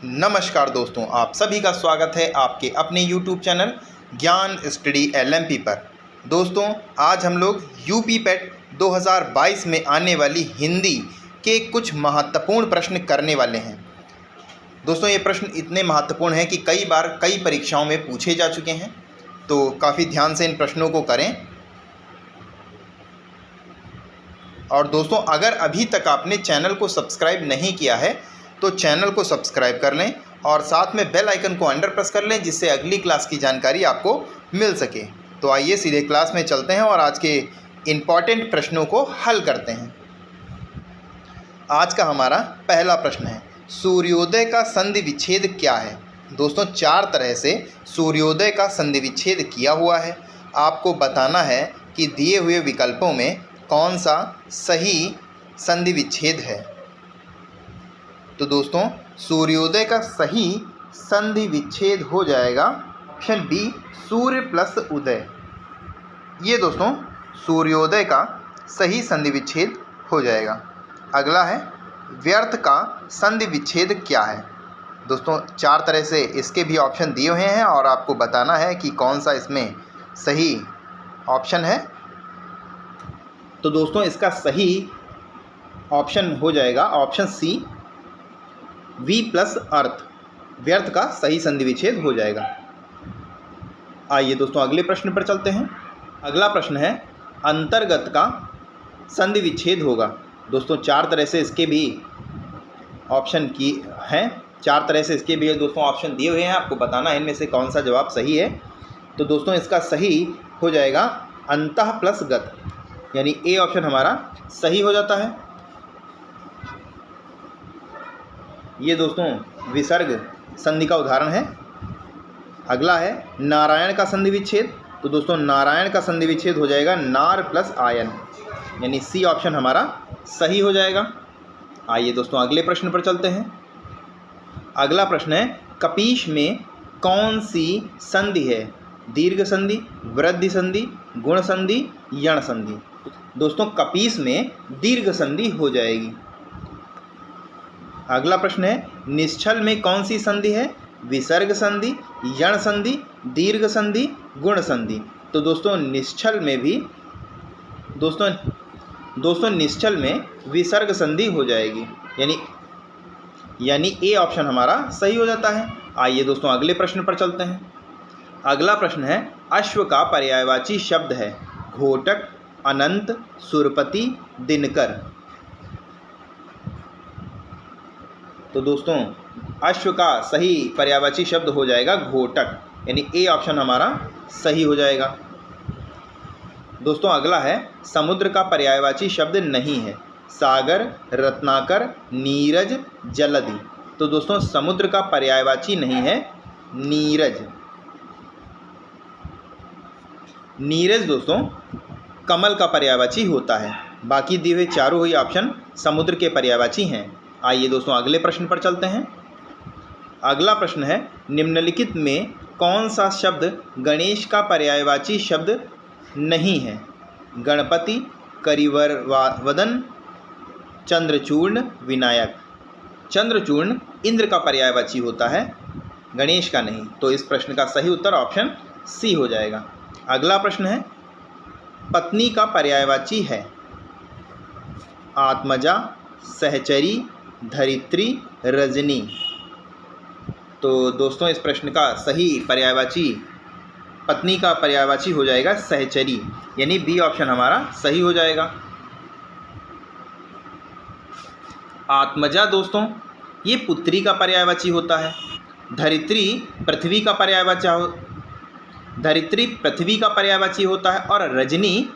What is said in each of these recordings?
नमस्कार दोस्तों, आप सभी का स्वागत है आपके अपने YouTube चैनल ज्ञान स्टडी LMP पर। दोस्तों, आज हम लोग यूपी पेट 2022 में आने वाली हिंदी के कुछ महत्वपूर्ण प्रश्न करने वाले हैं। दोस्तों, ये प्रश्न इतने महत्वपूर्ण हैं कि कई बार कई परीक्षाओं में पूछे जा चुके हैं, तो काफ़ी ध्यान से इन प्रश्नों को करें। और दोस्तों, अगर अभी तक आपने चैनल को सब्सक्राइब नहीं किया है तो चैनल को सब्सक्राइब कर लें और साथ में बेल आइकन को अंडर प्रेस कर लें, जिससे अगली क्लास की जानकारी आपको मिल सके। तो आइए सीधे क्लास में चलते हैं और आज के इम्पॉर्टेंट प्रश्नों को हल करते हैं। आज का हमारा पहला प्रश्न है, सूर्योदय का संधि विच्छेद क्या है। दोस्तों, 4 तरह से सूर्योदय का संधि विच्छेद किया हुआ है। आपको बताना है कि दिए हुए विकल्पों में कौन सा सही संधि विच्छेद है। तो दोस्तों, सूर्योदय का सही संधि विच्छेद हो जाएगा ऑप्शन बी, सूर्य प्लस उदय। ये दोस्तों सूर्योदय का सही संधि विच्छेद हो जाएगा। अगला है, व्यर्थ का संधि विच्छेद क्या है। दोस्तों, 4 तरह से इसके भी ऑप्शन दिए हुए हैं और आपको बताना है कि कौन सा इसमें सही ऑप्शन है। तो दोस्तों, इसका सही ऑप्शन हो जाएगा ऑप्शन सी, वी प्लस अर्थ। व्यर्थ का सही संधि विच्छेद हो जाएगा। आइए दोस्तों अगले प्रश्न पर चलते हैं। अगला प्रश्न है, अंतर्गत का संधि विच्छेद होगा। दोस्तों, 4 तरह से इसके भी ऑप्शन की हैं, 4 तरह से इसके भी दोस्तों ऑप्शन दिए हुए हैं। आपको बताना है इनमें से कौन सा जवाब सही है। तो दोस्तों, इसका सही हो जाएगा अंतः प्लस गत, यानी ए ऑप्शन हमारा सही हो जाता है। ये दोस्तों विसर्ग संधि का उदाहरण है। अगला है, नारायण का संधि विच्छेद। तो दोस्तों, नारायण का संधि विच्छेद हो जाएगा नार प्लस आयन, यानी सी ऑप्शन हमारा सही हो जाएगा। आइए दोस्तों अगले प्रश्न पर चलते हैं। अगला प्रश्न है, कपीश में कौन सी संधि है। दीर्घ संधि, वृद्धि संधि, गुण संधि, यण संधि। दोस्तों, कपीश में दीर्घ संधि हो जाएगी। अगला प्रश्न है, निश्चल में कौन सी संधि है। विसर्ग संधि, यण संधि, दीर्घ संधि, गुण संधि। तो दोस्तों निश्चल में भी दोस्तों निश्चल में विसर्ग संधि हो जाएगी, यानी ए ऑप्शन हमारा सही हो जाता है। आइए दोस्तों अगले प्रश्न पर चलते हैं। अगला प्रश्न है, अश्व का पर्यायवाची शब्द है। घोटक, अनंत, सुरपति, दिनकर। तो दोस्तों, अश्व का सही पर्यायवाची शब्द हो जाएगा घोटक, यानी ए ऑप्शन हमारा सही हो जाएगा। दोस्तों अगला है, समुद्र का पर्यायवाची शब्द नहीं है। सागर, रत्नाकर, नीरज, जलधि। तो दोस्तों, समुद्र का पर्यायवाची नहीं है नीरज। नीरज दोस्तों कमल का पर्यायवाची होता है। बाकी दिए हुए चारों ही ऑप्शन समुद्र के पर्यायवाची हैं। आइए दोस्तों अगले प्रश्न पर चलते हैं। अगला प्रश्न है, निम्नलिखित में कौन सा शब्द गणेश का पर्यायवाची शब्द नहीं है। गणपति, करिवरवदन, चंद्रचूर्ण, विनायक। चंद्रचूर्ण इंद्र का पर्यायवाची होता है, गणेश का नहीं। तो इस प्रश्न का सही उत्तर ऑप्शन सी हो जाएगा। अगला प्रश्न है, पत्नी का पर्यायवाची है। आत्मजा, सहचरी, धरित्री, रजनी। तो दोस्तों, इस प्रश्न का सही पर्यायवाची पत्नी का पर्यायवाची हो जाएगा सहचरी, यानी बी ऑप्शन हमारा सही हो जाएगा। आत्मजा दोस्तों ये पुत्री का पर्यायवाची होता है। धरित्री पृथ्वी का पर्यायवाची होता है और रजनी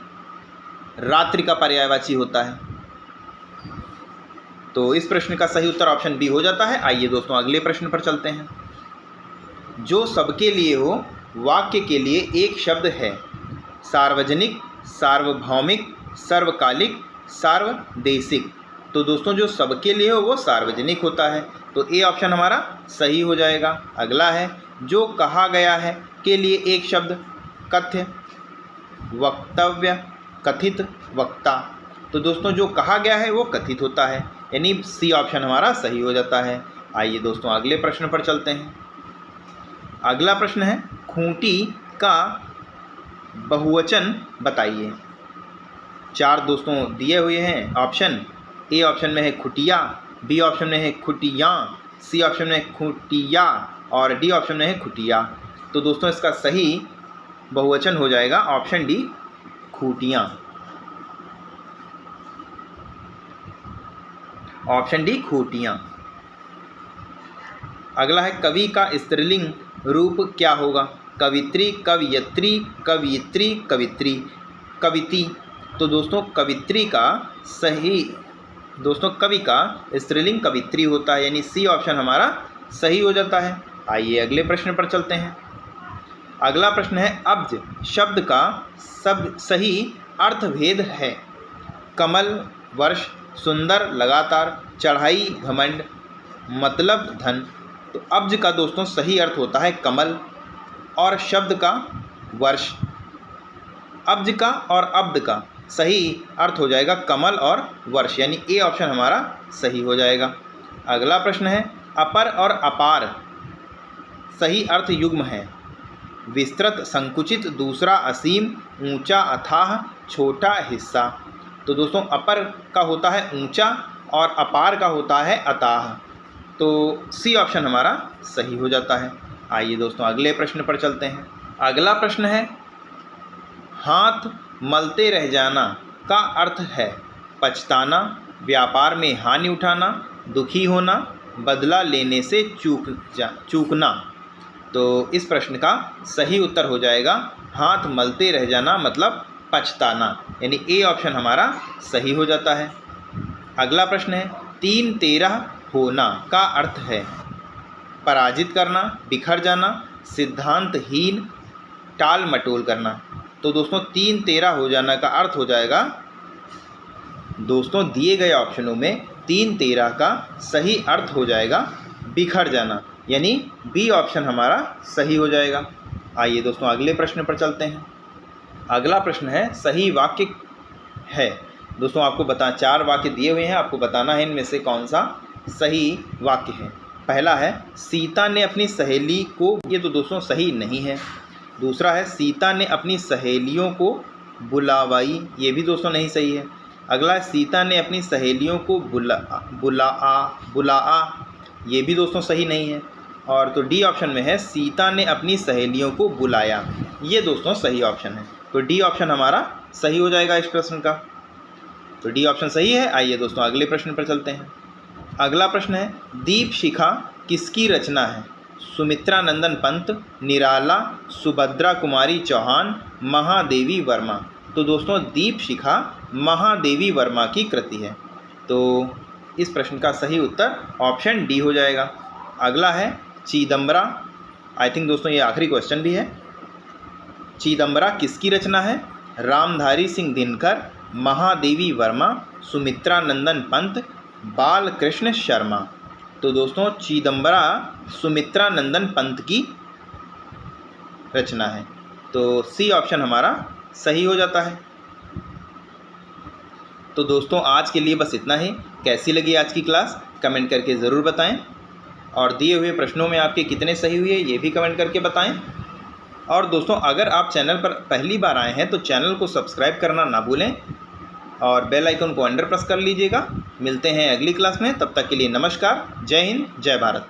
रात्रि का पर्यायवाची होता है। तो इस प्रश्न का सही उत्तर ऑप्शन बी हो जाता है। आइए दोस्तों अगले प्रश्न पर चलते हैं। जो सबके लिए हो वाक्य के लिए एक शब्द है। सार्वजनिक, सार्वभौमिक, सर्वकालिक, सार्वदेशिक। तो दोस्तों, जो सबके लिए हो वो सार्वजनिक होता है, तो ए ऑप्शन हमारा सही हो जाएगा। अगला है, जो कहा गया है के लिए एक शब्द। कथ्य, वक्तव्य, कथित, वक्ता। तो दोस्तों, जो कहा गया है वो कथित होता है, यानी सी ऑप्शन हमारा सही हो जाता है। आइए दोस्तों अगले प्रश्न पर चलते हैं। अगला प्रश्न है खूंटी का बहुवचन बताइए। 4 दोस्तों दिए हुए हैं ऑप्शन। ए ऑप्शन में है खुटिया, बी ऑप्शन में है खुटियाँ, सी ऑप्शन में है खुटिया और डी ऑप्शन में है खुटिया। तो दोस्तों इसका सही बहुवचन हो जाएगा ऑप्शन डी, खूटियाँ। ऑप्शन डी, खूटियाँ। अगला है कवि का स्त्रीलिंग रूप क्या होगा। कवित्री, कवियत्री, कवियत्री, कवित्री, कविती। तो दोस्तों कवित्री का सही, दोस्तों कवि का स्त्रीलिंग कवित्री होता है, यानी सी ऑप्शन हमारा सही हो जाता है। आइए अगले प्रश्न पर चलते हैं। अगला प्रश्न है अब्ज शब्द का सब सही अर्थभेद है। कमल, वर्ष, सुंदर, लगातार, चढ़ाई, घमंड, मतलब धन। तो अब्ज का दोस्तों सही अर्थ होता है कमल और शब्द का वर्ष। अब्ज का और अब्द का सही अर्थ हो जाएगा कमल और वर्ष, यानी ए ऑप्शन हमारा सही हो जाएगा। अगला प्रश्न है अपर और अपार सही अर्थ युग्म है। विस्तृत, संकुचित, दूसरा, असीम, ऊंचा, अथाह, छोटा, हिस्सा। तो दोस्तों अपर का होता है ऊंचा और अपार का होता है अथाह। तो सी ऑप्शन हमारा सही हो जाता है। आइए दोस्तों अगले प्रश्न पर चलते हैं। अगला प्रश्न है हाथ मलते रह जाना का अर्थ है पछताना, व्यापार में हानि उठाना, दुखी होना, बदला लेने से चूकना। तो इस प्रश्न का सही उत्तर हो जाएगा हाथ मलते रह जाना मतलब पछताना, यानी ए ऑप्शन हमारा सही हो जाता है। अगला प्रश्न है 3-13 होना का अर्थ है पराजित करना, बिखर जाना, सिद्धांतहीन, टाल मटोल करना। तो दोस्तों 3-13 हो जाना का अर्थ हो जाएगा, दोस्तों दिए गए ऑप्शनों में 3-13 का सही अर्थ हो जाएगा बिखर जाना, यानी बी ऑप्शन हमारा सही हो जाएगा। आइए दोस्तों अगले प्रश्न पर चलते हैं। अगला प्रश्न है सही वाक्य है। दोस्तों आपको 4 वाक्य दिए हुए हैं, आपको बताना है इनमें से कौन सा सही वाक्य है। पहला है सीता ने अपनी सहेली को, ये तो दोस्तों सही नहीं है। दूसरा है सीता ने अपनी सहेलियों को बुलावाई, ये भी दोस्तों नहीं सही है। अगला है सीता ने अपनी सहेलियों को बुलाआ, ये भी दोस्तों सही नहीं है। और तो डी ऑप्शन में है सीता ने अपनी सहेलियों को बुलाया, ये दोस्तों सही ऑप्शन है। तो डी ऑप्शन हमारा सही हो जाएगा इस प्रश्न का। तो डी ऑप्शन सही है। आइए दोस्तों अगले प्रश्न पर चलते हैं। अगला प्रश्न है दीप शिखा किसकी रचना है। सुमित्रा नंदन पंत, निराला, सुभद्रा कुमारी चौहान, महादेवी वर्मा। तो दोस्तों दीप शिखा महादेवी वर्मा की कृति है। तो इस प्रश्न का सही उत्तर ऑप्शन डी हो जाएगा। अगला है चिदंबरा, आई थिंक दोस्तों ये आखिरी क्वेश्चन भी है। चिदंबरा किसकी रचना है। रामधारी सिंह दिनकर, महादेवी वर्मा, सुमित्रा नंदन पंत, बालकृष्ण शर्मा। तो दोस्तों चिदंबरा सुमित्रा नंदन पंत की रचना है। तो सी ऑप्शन हमारा सही हो जाता है। तो दोस्तों आज के लिए बस इतना ही। कैसी लगी आज की क्लास कमेंट करके ज़रूर बताएं, और दिए हुए प्रश्नों में आपके कितने सही हुए ये भी कमेंट करके बताएं। और दोस्तों अगर आप चैनल पर पहली बार आए हैं तो चैनल को सब्सक्राइब करना ना भूलें और बेल आइकन को अंडर प्रेस कर लीजिएगा। मिलते हैं अगली क्लास में, तब तक के लिए नमस्कार। जय हिंद, जय भारत।